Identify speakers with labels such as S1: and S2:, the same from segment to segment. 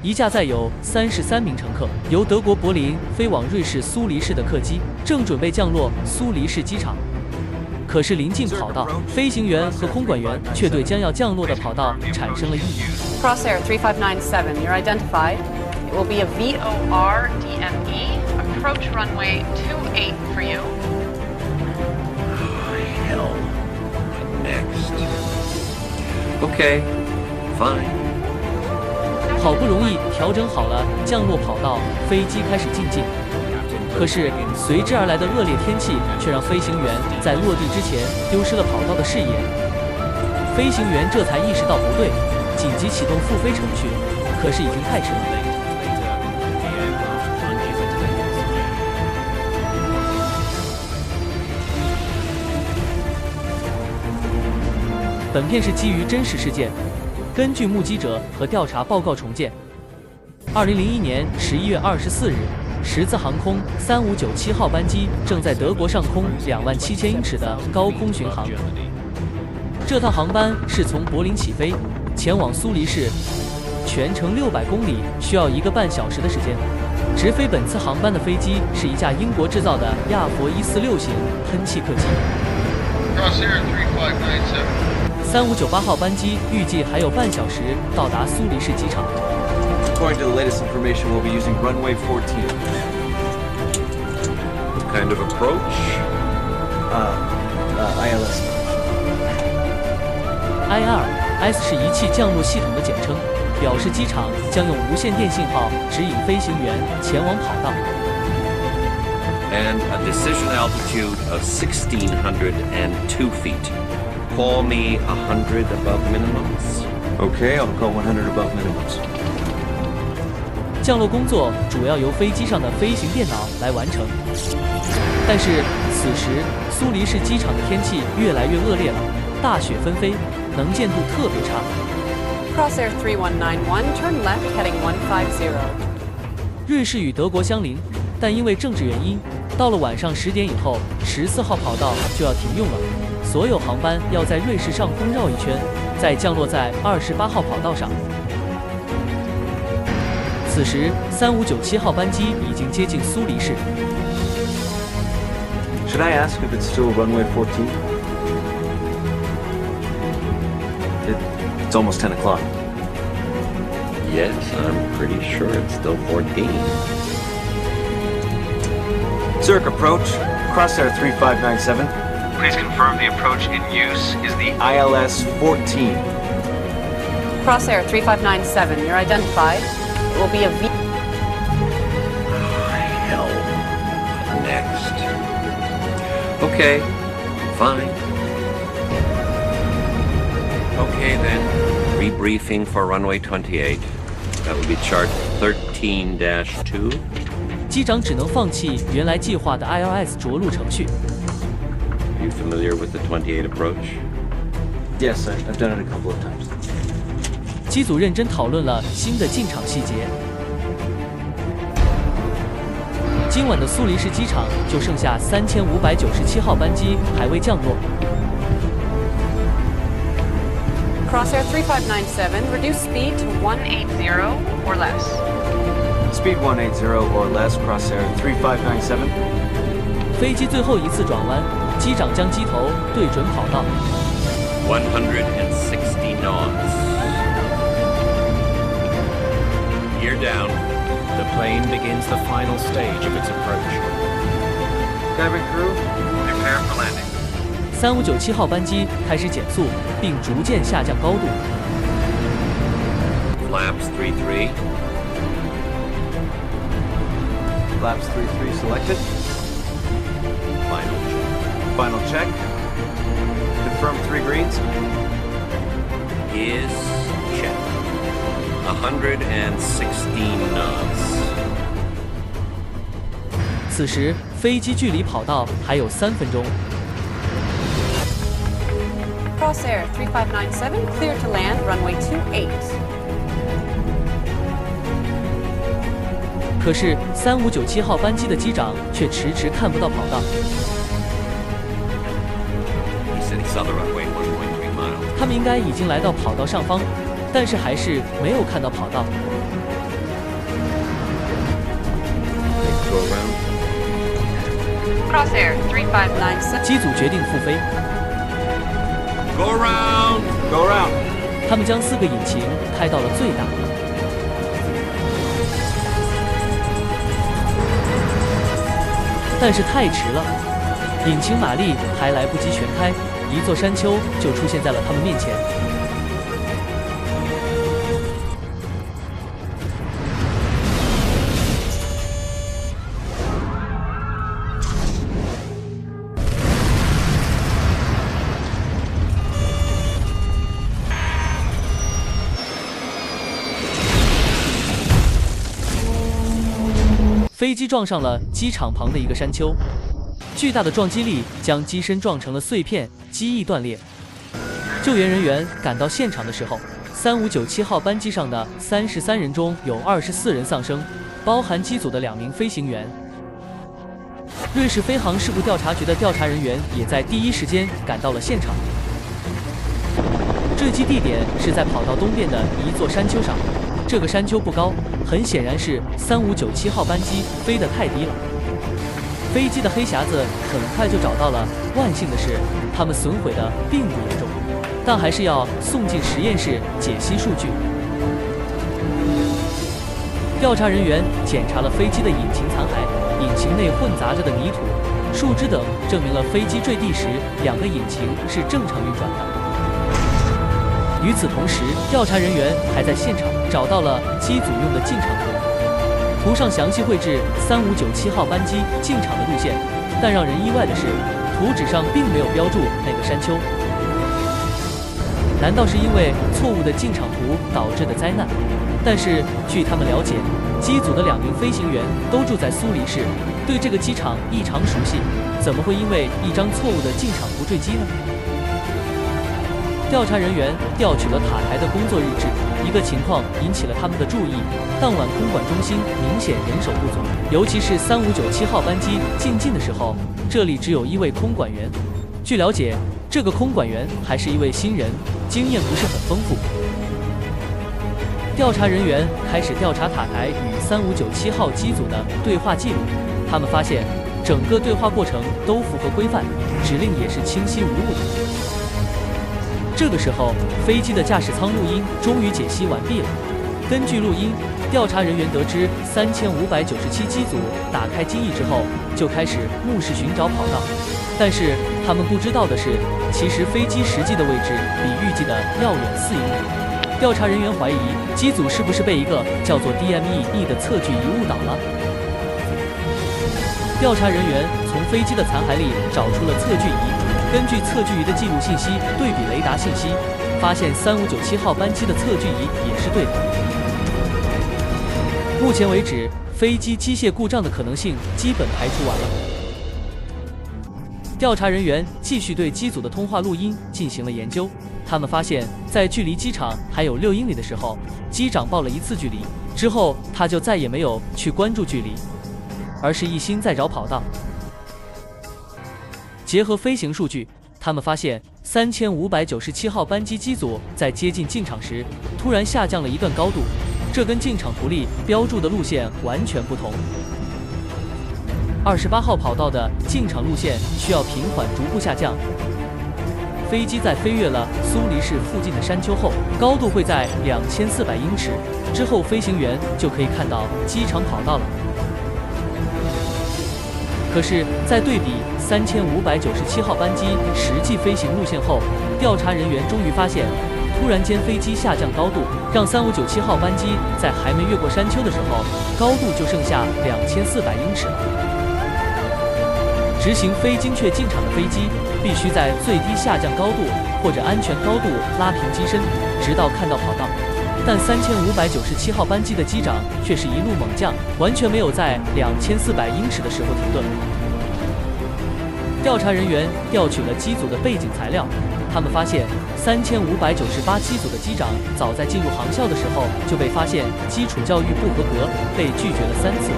S1: 一架载有33名乘客，由德国柏林飞往瑞士苏黎世的客机正准备降落苏黎世机场。可是临近跑道，飞行员和空管员却对将要降落的跑道产生了异议。
S2: Crossair 3597, you're identified. It will be a VOR DME. Approach runway 28 for you.
S3: Hell. Next. Okay. Fine.
S1: 好不容易调整好了降落跑道，飞机开始进近。可是随之而来的恶劣天气却让飞行员在落地之前丢失了跑道的视野。飞行员这才意识到不对，紧急启动复飞程序，可是已经太迟了。本片是基于真实事件，根据目击者和调查报告重建。2001年11月24日，十字航空3597号班机正在德国上空27000英尺的高空巡航。这趟航班是从柏林起飞，前往苏黎世，全程600公里，需要1个半小时的时间。直飞本次航班的飞机是一架英国制造的亚佛146型喷气客机。
S4: Crossair 3597。
S1: 3598号班机预计还有半小时到达苏黎世机场。
S5: According to the latest information, we'll be using runway 14.
S3: What kind of approach?
S5: ILS.
S1: ILS 是仪器降落系统的简称，表示机场将用无线电信号指引飞行员前往跑道。
S3: And a decision altitude of 1,602 feet. Call me 100 above minimums.
S5: Okay, I'll call 100 above minimums.
S1: 降落工作主要由飞机上的飞行电脑来完成，但是此时苏黎世机场的天气越来越恶劣了，大雪纷飞，能见度特别差。
S2: Crossair 3191, turn left heading 150.
S1: 瑞士与德国相邻，但因为政治原因，到了晚上10点以后，14号跑道就要停用了。所有航班要在瑞士上空绕一圈，再降落在28号跑道上。此时3597号班机已经接近苏黎世。
S5: Should I ask if it's still runway 14? It's almost 10 o'clock.
S3: Yes, I'm pretty sure it's still 14.
S5: Zurich approach, Crossair 3597.
S6: Please confirm the approach in use is the
S5: ILS 14.
S2: Crossair 3597, you're identified. It will be a V.
S3: Hell. Next. Okay. Fine. Okay then. Rebriefing for runway 28. That would be chart 13-2.
S1: 机长只能放弃原来计划的 ILS 着陆程序。
S3: Are you familiar with the 28 approach?
S5: Yes, I've done it a couple of times.
S1: 机组认真讨论了新的进场细节。今晚的苏黎世机场就剩下3597号班机还未降落。
S2: Crossair 3597, reduce speed to 180 or less.
S5: Speed 180 or less, Crossair 3597.
S1: 飞机最后一次转弯，机长将机头对准跑道。
S3: 160 knots. Gear down.
S6: The plane begins the final stage of its approach.
S5: Cabin crew,
S6: Prepare for landing.
S1: 3597号班机开始减速，并逐渐下降高度。
S3: Flaps 33.
S5: flaps 33 selected.
S3: Final check.
S5: Final check. Confirm 3 greens.
S3: Is check. 116 knots.
S1: 此时飞机距离跑道还有3分钟。
S2: Crossair 3597, clear to land, runway 28.
S1: 可是3597号班机的机长却迟迟看不到跑道。
S3: He said he saw the runway 1.3 miles.
S1: 他们应该已经来到跑道上方，但是还是没有看到跑道。
S2: Crosshair 3597.
S1: 机组决定复飞，
S3: Go around!
S5: Go around.
S1: 他们将4个引擎开到了最大。但是太迟了，引擎马力还来不及全开，一座山丘就出现在了他们面前。飞机撞上了机场旁的一个山丘，巨大的撞击力将机身撞成了碎片，机翼断裂。救援人员赶到现场的时候，3597号班机上的33人中有24人丧生，包含机组的2名飞行员。瑞士飞航事故调查局的调查人员也在第一时间赶到了现场。坠机地点是在跑道东边的一座山丘上，这个山丘不高，很显然是3597号班机飞得太低了。飞机的黑匣子很快就找到了，万幸的是，它们损毁的并不严重，但还是要送进实验室解析数据。调查人员检查了飞机的引擎残骸，引擎内混杂着的泥土、树枝等，证明了飞机坠地时2个引擎是正常运转的。与此同时，调查人员还在现场找到了机组用的进场图，图上详细绘制3597号班机进场的路线，但让人意外的是，图纸上并没有标注那个山丘。难道是因为错误的进场图导致的灾难？但是据他们了解，机组的2名飞行员都住在苏黎世，对这个机场异常熟悉，怎么会因为一张错误的进场图坠机呢？调查人员调取了塔台的工作日志，一个情况引起了他们的注意：当晚空管中心明显人手不足，尤其是3597号班机进近的时候，这里只有1位空管员。据了解，这个空管员还是一位新人，经验不是很丰富。调查人员开始调查塔台与3597号机组的对话记录，他们发现整个对话过程都符合规范，指令也是清晰无误的。这个时候，飞机的驾驶舱录音终于解析完毕了。根据录音，调查人员得知3597机组打开机翼之后，就开始目视寻找跑道。但是他们不知道的是，其实飞机实际的位置比预计的要远4英里。调查人员怀疑机组是不是被一个叫做 DME 的测距仪误导了。调查人员从飞机的残骸里找出了测距仪。根据测距仪的记录信息对比雷达信息，发现3597号班机的测距仪也是对的。目前为止，飞机机械故障的可能性基本排除完了。调查人员继续对机组的通话录音进行了研究，他们发现，在距离机场还有6英里的时候，机长报了一次距离，之后他就再也没有去关注距离，而是一心在找跑道。结合飞行数据，他们发现3597号班机机组在接近进场时，突然下降了一段高度，这跟进场图里标注的路线完全不同。28号跑道的进场路线需要平缓逐步下降。飞机在飞越了苏黎世附近的山丘后，高度会在2400英尺，之后飞行员就可以看到机场跑道了。可是，在对比3597号班机实际飞行路线后，调查人员终于发现，突然间飞机下降高度，让3597号班机在还没越过山丘的时候，高度就剩下2400英尺了。执行非精确进场的飞机，必须在最低下降高度或者安全高度拉平机身，直到看到跑道。但3597号班机的机长却是一路猛降，完全没有在2400英尺的时候停顿。调查人员调取了机组的背景材料，他们发现3598机组的机长早在进入航校的时候就被发现基础教育不合格，被拒绝了3次，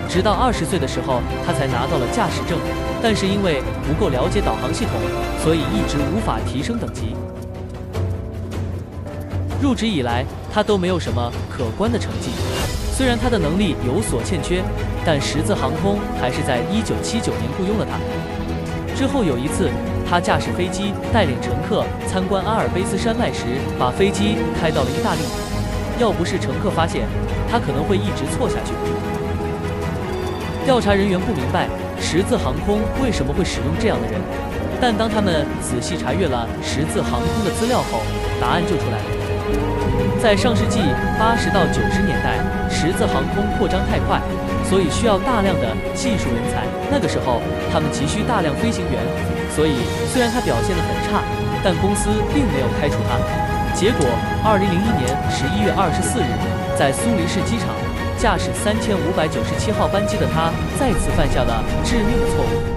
S1: 直到20岁的时候他才拿到了驾驶证，但是因为不够了解导航系统，所以一直无法提升等级。入职以来，他都没有什么可观的成绩，虽然他的能力有所欠缺，但十字航空还是在1979年雇佣了他。之后有一次，他驾驶飞机带领乘客参观阿尔卑斯山脉时，把飞机开到了意大利。要不是乘客发现，他可能会一直错下去。调查人员不明白十字航空为什么会使用这样的人，但当他们仔细查阅了十字航空的资料后，答案就出来了。在上世纪80到90年代，十字航空扩张太快，所以需要大量的技术人才。那个时候，他们急需大量飞行员，所以虽然他表现得很差，但公司并没有开除他。结果，2001年11月24日，在苏黎世机场驾驶3597号班机的他，再次犯下了致命的错误。